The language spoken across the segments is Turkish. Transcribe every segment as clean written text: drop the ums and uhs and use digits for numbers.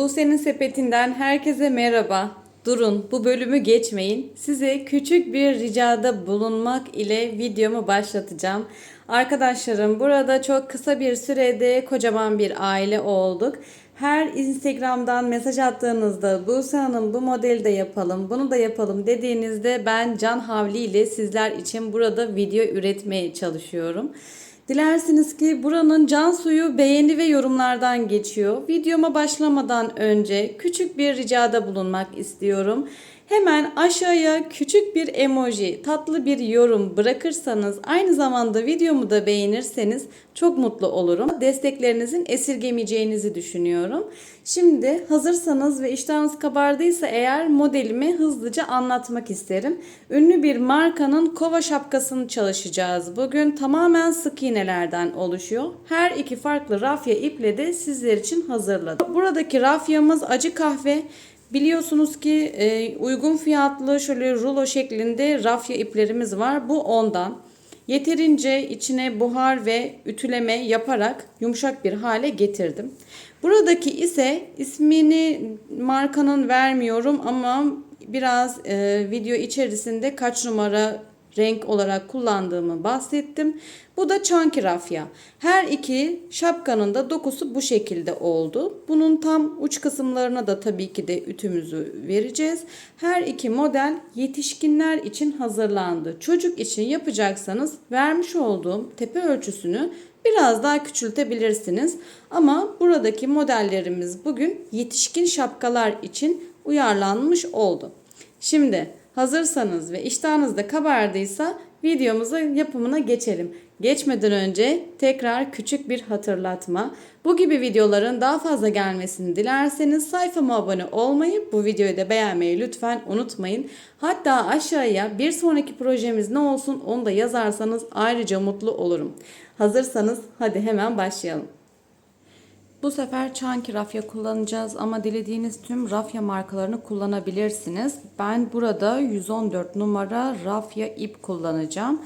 Bu senin sepetinden herkese merhaba. Durun, bu bölümü geçmeyin. Size küçük bir ricada bulunmak ile videomu başlatacağım. Arkadaşlarım, burada çok kısa bir sürede kocaman bir aile olduk. Her Instagram'dan mesaj attığınızda Buse Hanım bu modeli de yapalım, bunu da yapalım dediğinizde ben can havli ile sizler için burada video üretmeye çalışıyorum. Dilersiniz ki buranın can suyu beğeni ve yorumlardan geçiyor. Videoma başlamadan önce küçük bir ricada bulunmak istiyorum. Hemen aşağıya küçük bir emoji, tatlı bir yorum bırakırsanız, aynı zamanda videomu da beğenirseniz çok mutlu olurum. Desteklerinizin esirgemeyeceğinizi düşünüyorum. Şimdi hazırsanız ve iştahınız kabardıysa eğer modelimi hızlıca anlatmak isterim. Ünlü bir markanın kova şapkasını çalışacağız. Bugün tamamen sık iğnelerden oluşuyor. Her iki farklı rafya iple de sizler için hazırladım. Buradaki rafyamız acı kahve. Biliyorsunuz ki uygun fiyatlı şöyle rulo şeklinde rafya iplerimiz var. Bu ondan. Yeterince içine buhar ve ütüleme yaparak yumuşak bir hale getirdim. Buradaki ise ismini markanın vermiyorum ama biraz video içerisinde kaç numara renk olarak kullandığımı bahsettim. Bu da çanki rafya. Her iki şapkanın da dokusu bu şekilde oldu. Bunun tam uç kısımlarına da tabii ki de ütümüzü vereceğiz. Her iki model yetişkinler için hazırlandı. Çocuk için yapacaksanız vermiş olduğum tepe ölçüsünü biraz daha küçültebilirsiniz. Ama buradaki modellerimiz bugün yetişkin şapkalar için uyarlanmış oldu. Şimdi hazırsanız ve iştahınız da kabardıysa videomuzun yapımına geçelim. Geçmeden önce tekrar küçük bir hatırlatma. Bu gibi videoların daha fazla gelmesini dilerseniz sayfama abone olmayı, bu videoyu da beğenmeyi lütfen unutmayın. Hatta aşağıya bir sonraki projemiz ne olsun onu da yazarsanız ayrıca mutlu olurum. Hazırsanız hadi hemen başlayalım. Bu sefer çanki rafya kullanacağız ama dilediğiniz tüm rafya markalarını kullanabilirsiniz. Ben burada 114 numara rafya ip kullanacağım.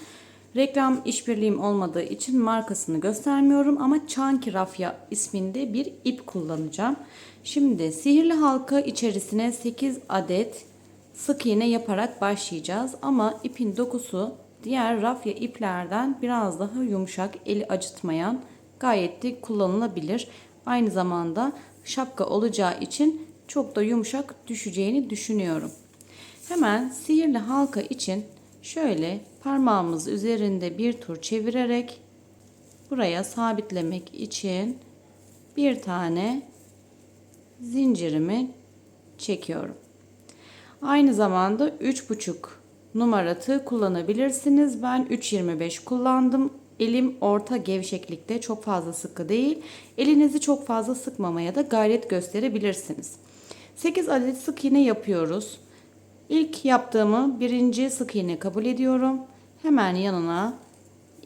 Reklam işbirliğim olmadığı için markasını göstermiyorum ama çanki rafya isminde bir ip kullanacağım. Şimdi sihirli halka içerisine 8 adet sık iğne yaparak başlayacağız ama ipin dokusu diğer rafya iplerden biraz daha yumuşak, eli acıtmayan, gayet de kullanılabilir. Aynı zamanda şapka olacağı için çok da yumuşak düşeceğini düşünüyorum. Hemen sihirli halka için şöyle parmağımız üzerinde bir tur çevirerek buraya sabitlemek için bir tane zincirimi çekiyorum. Aynı zamanda 3,5 numara tığ kullanabilirsiniz. Ben 3,25 kullandım. Elim orta gevşeklikte, çok fazla sıkı değil. Elinizi çok fazla sıkmamaya da gayret gösterebilirsiniz. 8 adet sık iğne yapıyoruz. İlk yaptığımı birinci sık iğne kabul ediyorum. Hemen yanına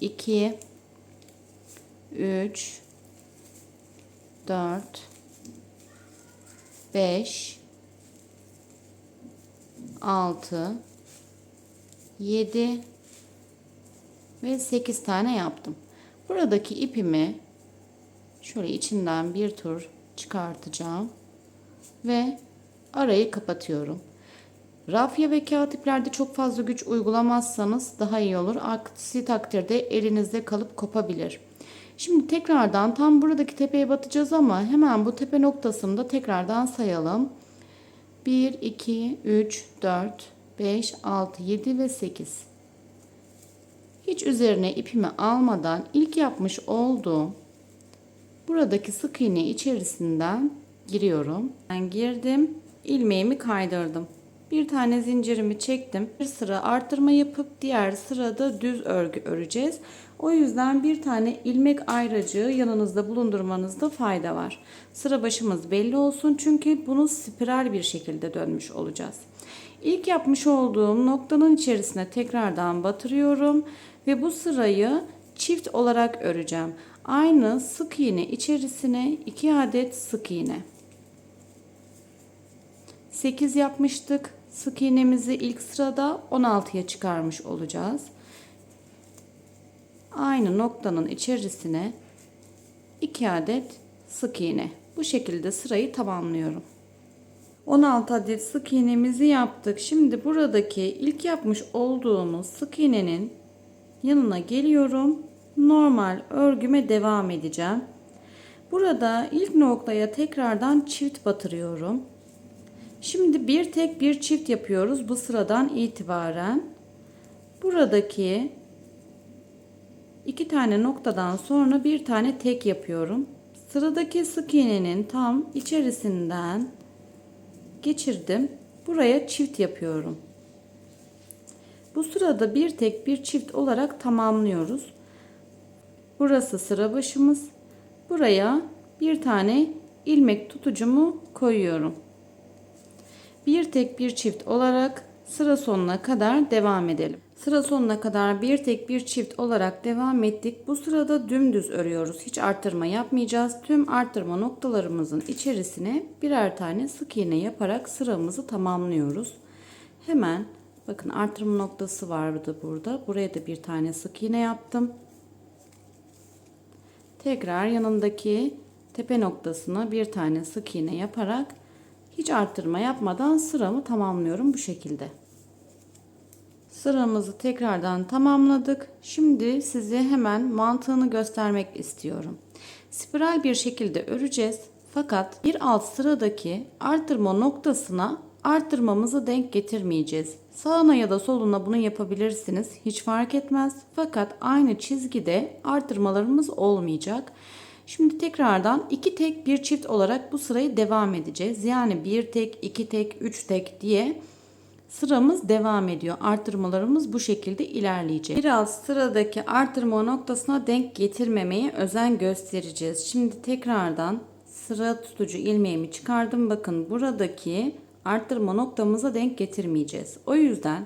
2, 3, 4, 5, 6, 7 ve 8 tane yaptım. Buradaki ipimi şöyle içinden bir tur çıkartacağım ve arayı kapatıyorum. Rafya ve kağıt iplerde çok fazla güç uygulamazsanız daha iyi olur. Aksi takdirde elinizde kalıp kopabilir. Şimdi tekrardan tam buradaki tepeye batacağız ama hemen bu tepe noktasında tekrardan sayalım. 1, 2, 3, 4, 5, 6, 7 ve 8. Hiç üzerine ipimi almadan ilk yapmış olduğum buradaki sık iğne içerisinden giriyorum. Ben girdim, ilmeğimi kaydırdım. Bir tane zincirimi çektim. Bir sıra arttırma yapıp diğer sırada düz örgü öreceğiz. O yüzden bir tane ilmek ayracığı yanınızda bulundurmanızda fayda var. Sıra başımız belli olsun çünkü bunu spiral bir şekilde dönmüş olacağız. İlk yapmış olduğum noktanın içerisine tekrardan batırıyorum ve bu sırayı çift olarak öreceğim. Aynı sık iğne içerisine 2 adet sık iğne. 8 yapmıştık. Sık iğnemizi ilk sırada 16'ya çıkarmış olacağız. Aynı noktanın içerisine 2 adet sık iğne. Bu şekilde sırayı tamamlıyorum. 16 adet sık iğnemizi yaptık. Şimdi buradaki ilk yapmış olduğumuz sık iğnenin yanına geliyorum. Normal örgüme devam edeceğim. Burada ilk noktaya tekrardan çift batırıyorum. Şimdi bir tek bir çift yapıyoruz bu sıradan itibaren. Buradaki iki tane noktadan sonra bir tane tek yapıyorum. Sıradaki sık iğnenin tam içerisinden geçirdim. Buraya çift yapıyorum. Bu sırada bir tek bir çift olarak tamamlıyoruz. Burası sıra başımız. Buraya bir tane ilmek tutucumu koyuyorum. Bir tek bir çift olarak sıra sonuna kadar devam edelim. Sıra sonuna kadar bir tek bir çift olarak devam ettik. Bu sırada dümdüz örüyoruz. Hiç arttırma yapmayacağız. Tüm arttırma noktalarımızın içerisine birer tane sık iğne yaparak sıramızı tamamlıyoruz. Hemen bakın arttırma noktası vardı burada. Buraya da bir tane sık iğne yaptım. Tekrar yanındaki tepe noktasına bir tane sık iğne yaparak hiç arttırma yapmadan sıramı tamamlıyorum bu şekilde. Sıramızı tekrardan tamamladık. Şimdi size hemen mantığını göstermek istiyorum. Spiral bir şekilde öreceğiz. Fakat bir alt sıradaki arttırma noktasına arttırmamızı denk getirmeyeceğiz. Sağına ya da soluna bunu yapabilirsiniz. Hiç fark etmez. Fakat aynı çizgide arttırmalarımız olmayacak. Şimdi tekrardan iki tek bir çift olarak bu sırayı devam edeceğiz. Yani bir tek, iki tek, üç tek diye sıramız devam ediyor. Arttırmalarımız bu şekilde ilerleyecek. Biraz sıradaki arttırma noktasına denk getirmemeye özen göstereceğiz. Şimdi tekrardan sıra tutucu ilmeğimi çıkardım. Bakın buradaki arttırma noktamıza denk getirmeyeceğiz. O yüzden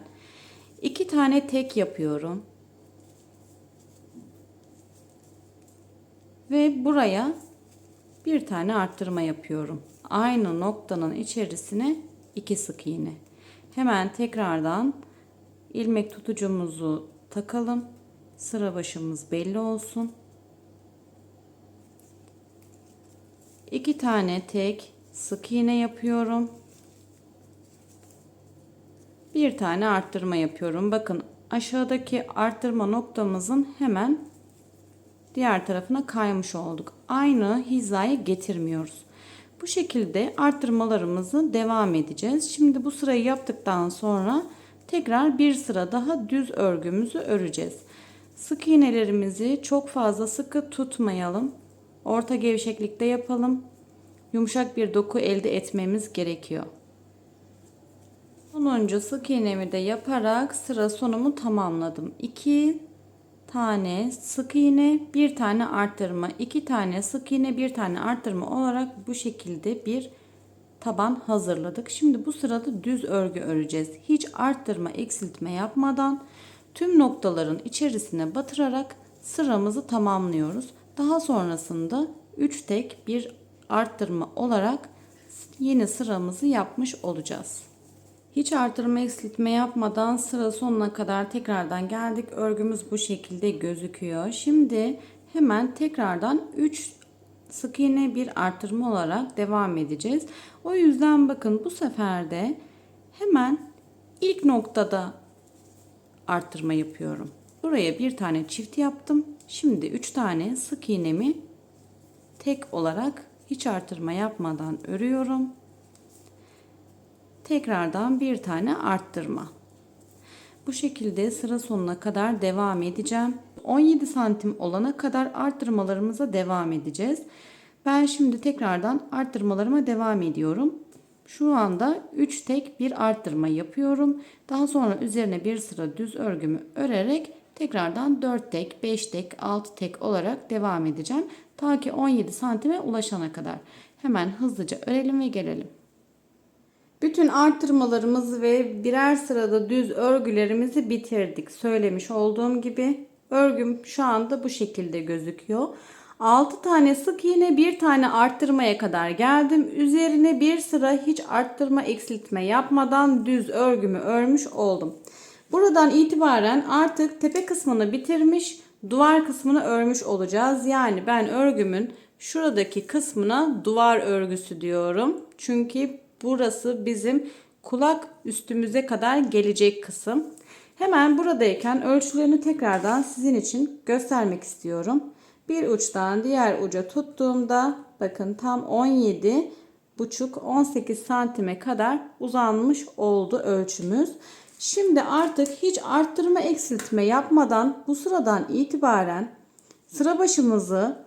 iki tane tek yapıyorum. Ve buraya bir tane arttırma yapıyorum. Aynı noktanın içerisine iki sık iğne. Hemen tekrardan ilmek tutucumuzu takalım. Sıra başımız belli olsun. İki tane tek sık iğne yapıyorum. Bir tane arttırma yapıyorum. Bakın aşağıdaki arttırma noktamızın hemen diğer tarafına kaymış olduk. Aynı hizaya getirmiyoruz. Bu şekilde arttırmalarımızı devam edeceğiz. Şimdi bu sırayı yaptıktan sonra tekrar bir sıra daha düz örgümüzü öreceğiz. Sık iğnelerimizi çok fazla sıkı tutmayalım. Orta gevşeklikte yapalım. Yumuşak bir doku elde etmemiz gerekiyor. Sonuncu sık iğnemi de yaparak sıra sonumu tamamladım. 2 tane sık iğne, bir tane arttırma, 2 tane sık iğne, bir tane arttırma olarak bu şekilde bir taban hazırladık. Şimdi bu sırada düz örgü öreceğiz. Hiç arttırma, eksiltme yapmadan tüm noktaların içerisine batırarak sıramızı tamamlıyoruz. Daha sonrasında 3 tek bir arttırma olarak yeni sıramızı yapmış olacağız. Hiç artırma eksiltme yapmadan sıra sonuna kadar tekrardan geldik. Örgümüz bu şekilde gözüküyor. Şimdi hemen tekrardan 3 sık iğne bir artırma olarak devam edeceğiz. O yüzden bakın bu sefer de hemen ilk noktada artırma yapıyorum. Buraya bir tane çift yaptım. Şimdi 3 tane sık iğnemi tek olarak hiç artırma yapmadan örüyorum. Tekrardan bir tane arttırma. Bu şekilde sıra sonuna kadar devam edeceğim. 17 santim olana kadar arttırmalarımıza devam edeceğiz. Ben şimdi tekrardan arttırmalarıma devam ediyorum. Şu anda 3 tek bir arttırma yapıyorum. Daha sonra üzerine bir sıra düz örgümü örerek tekrardan 4 tek, 5 tek, 6 tek olarak devam edeceğim. Ta ki 17 santime ulaşana kadar. Hemen hızlıca örelim ve gelelim. Bütün arttırmalarımızı ve birer sırada düz örgülerimizi bitirdik. Söylemiş olduğum gibi örgüm şu anda bu şekilde gözüküyor. 6 tane sık iğne, bir tane arttırmaya kadar geldim. Üzerine bir sıra hiç arttırma eksiltme yapmadan düz örgümü örmüş oldum. Buradan itibaren artık tepe kısmını bitirmiş, duvar kısmını örmüş olacağız. Yani ben örgümün şuradaki kısmına duvar örgüsü diyorum. Çünkü burası bizim kulak üstümüze kadar gelecek kısım. Hemen buradayken ölçülerini tekrardan sizin için göstermek istiyorum. Bir uçtan diğer uca tuttuğumda bakın tam 17,5-18 santime kadar uzanmış oldu ölçümüz. Şimdi artık hiç arttırma eksiltme yapmadan bu sıradan itibaren sıra başımızı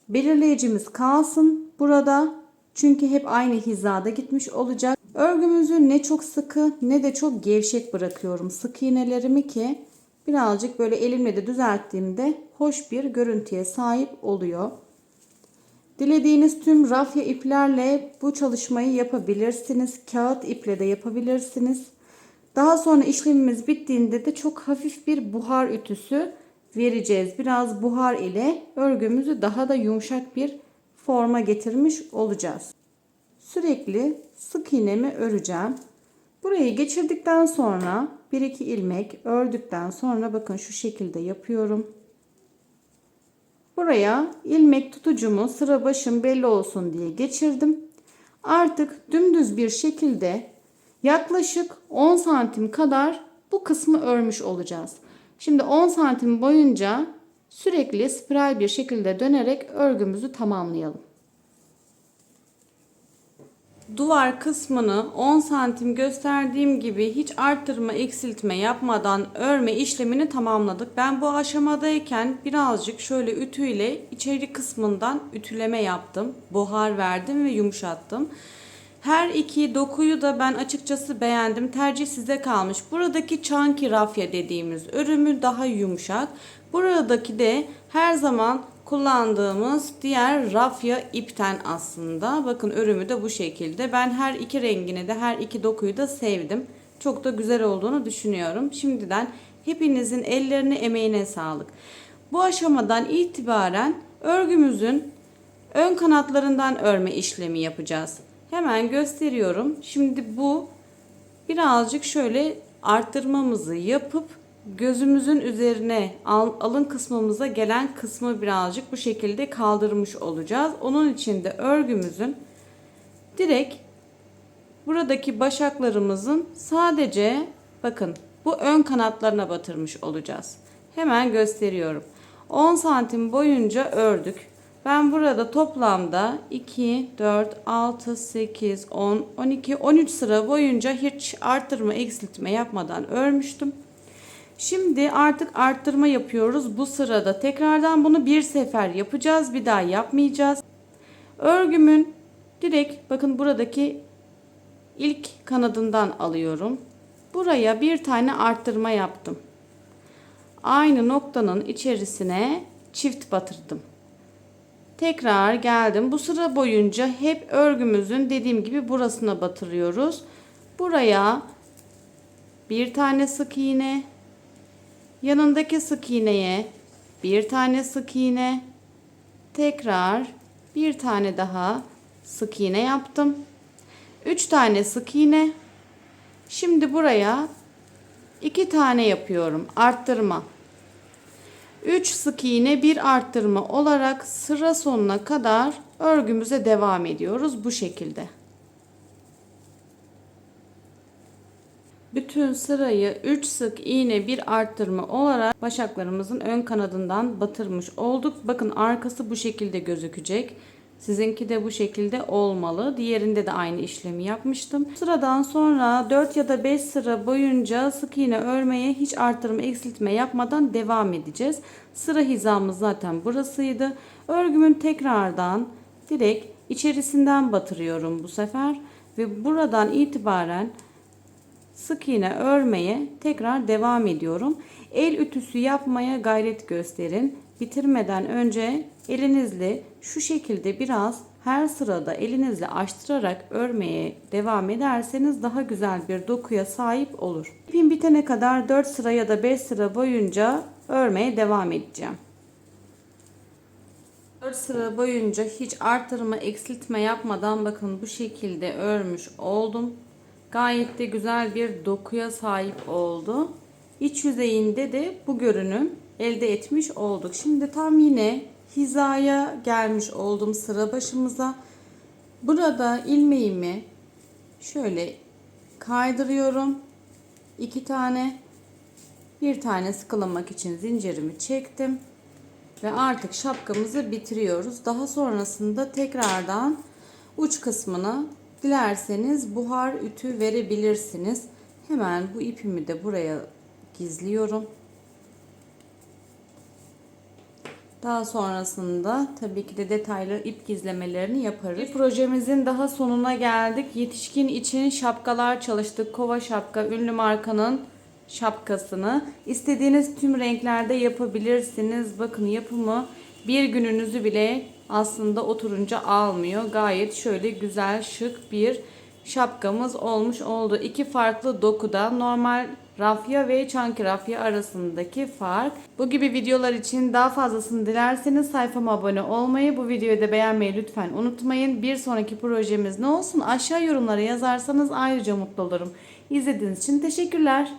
belirleyicimiz kalsın burada. Çünkü hep aynı hizada gitmiş olacak. Örgümüzü ne çok sıkı ne de çok gevşek bırakıyorum sık iğnelerimi ki birazcık böyle elimle de düzelttiğimde hoş bir görüntüye sahip oluyor. Dilediğiniz tüm rafya iplerle bu çalışmayı yapabilirsiniz. Kağıt iple de yapabilirsiniz. Daha sonra işlemimiz bittiğinde de çok hafif bir buhar ütüsü vereceğiz. Biraz buhar ile örgümüzü daha da yumuşak bir forma getirmiş olacağız. Sürekli sık iğnemi öreceğim. Burayı geçirdikten sonra 1-2 ilmek ördükten sonra bakın şu şekilde yapıyorum. Buraya ilmek tutucumu sıra başım belli olsun diye geçirdim. Artık dümdüz bir şekilde yaklaşık 10 santim kadar bu kısmı örmüş olacağız. Şimdi 10 santim boyunca sürekli spiral bir şekilde dönerek örgümüzü tamamlayalım. Duvar kısmını 10 santim gösterdiğim gibi hiç arttırma eksiltme yapmadan örme işlemini tamamladık. Ben bu aşamadayken birazcık şöyle ütüyle içeri kısmından ütüleme yaptım. Buhar verdim ve yumuşattım. Her iki dokuyu da ben açıkçası beğendim. Tercih size kalmış. Buradaki chunky rafya dediğimiz örümü daha yumuşak. Buradaki de her zaman kullandığımız diğer rafya ipten aslında. Bakın örümü de bu şekilde. Ben her iki rengini de her iki dokuyu da sevdim. Çok da güzel olduğunu düşünüyorum. Şimdiden hepinizin ellerine emeğine sağlık. Bu aşamadan itibaren örgümüzün ön kanatlarından örme işlemi yapacağız. Hemen gösteriyorum. Şimdi bu birazcık şöyle arttırmamızı yapıp gözümüzün üzerine alın kısmımıza gelen kısmı birazcık bu şekilde kaldırmış olacağız. Onun için de örgümüzün direkt buradaki başaklarımızın sadece bakın bu ön kanatlarına batırmış olacağız. Hemen gösteriyorum. 10 santim boyunca ördük. Ben burada toplamda 2, 4, 6, 8, 10, 12, 13 sıra boyunca hiç arttırma eksiltme yapmadan örmüştüm. Şimdi artık arttırma yapıyoruz. Bu sırada tekrardan bunu bir sefer yapacağız. Bir daha yapmayacağız. Örgümün direkt bakın buradaki ilk kanadından alıyorum. Buraya bir tane arttırma yaptım. Aynı noktanın içerisine çift batırdım. Tekrar geldim. Bu sıra boyunca hep örgümüzün dediğim gibi burasına batırıyoruz. Buraya bir tane sık iğne, yanındaki sık iğneye bir tane sık iğne, tekrar bir tane daha sık iğne yaptım. 3 tane sık iğne. Şimdi buraya 2 tane yapıyorum. Arttırma. 3 sık iğne bir arttırma olarak sıra sonuna kadar örgümüze devam ediyoruz bu şekilde. Bütün sırayı 3 sık iğne bir arttırma olarak başaklarımızın ön kanadından batırmış olduk. Bakın arkası bu şekilde gözükecek. Sizinki de bu şekilde olmalı. Diğerinde de aynı işlemi yapmıştım. Sıradan sonra 4 ya da 5 sıra boyunca sık iğne örmeye hiç arttırma eksiltme yapmadan devam edeceğiz. Sıra hizamız zaten burasıydı. Örgümün tekrardan direkt içerisinden batırıyorum bu sefer. Ve buradan itibaren sık iğne örmeye tekrar devam ediyorum. El ütüsü yapmaya gayret gösterin. Bitirmeden önce elinizle şu şekilde biraz her sırada elinizle açtırarak örmeye devam ederseniz daha güzel bir dokuya sahip olur. İpim bitene kadar 4 sıra ya da 5 sıra boyunca örmeye devam edeceğim. 4 sıra boyunca hiç artırma eksiltme yapmadan bakın bu şekilde örmüş oldum. Gayet de güzel bir dokuya sahip oldu. İç yüzeyinde de bu görünüm elde etmiş olduk. Şimdi tam yine hizaya gelmiş oldum sıra başımıza. Burada ilmeğimi şöyle kaydırıyorum. 2 tane, bir tane sıkılamak için zincirimi çektim ve artık şapkamızı bitiriyoruz. Daha sonrasında tekrardan uç kısmına dilerseniz buhar ütü verebilirsiniz. Hemen bu ipimi de buraya gizliyorum. Daha sonrasında tabii ki de detaylı ip gizlemelerini yaparız. Projemizin daha sonuna geldik. Yetişkin için şapkalar çalıştık. Kova şapka, ünlü markanın şapkasını. İstediğiniz tüm renklerde yapabilirsiniz. Bakın yapımı bir gününüzü bile aslında oturunca almıyor. Gayet şöyle güzel, şık bir şapkamız olmuş oldu. İki farklı dokuda, normal rafya ve çanki rafya arasındaki fark. Bu gibi videolar için daha fazlasını dilerseniz sayfama abone olmayı, bu videoyu da beğenmeyi lütfen unutmayın. Bir sonraki projemiz ne olsun aşağı yorumlara yazarsanız ayrıca mutlu olurum. İzlediğiniz için teşekkürler.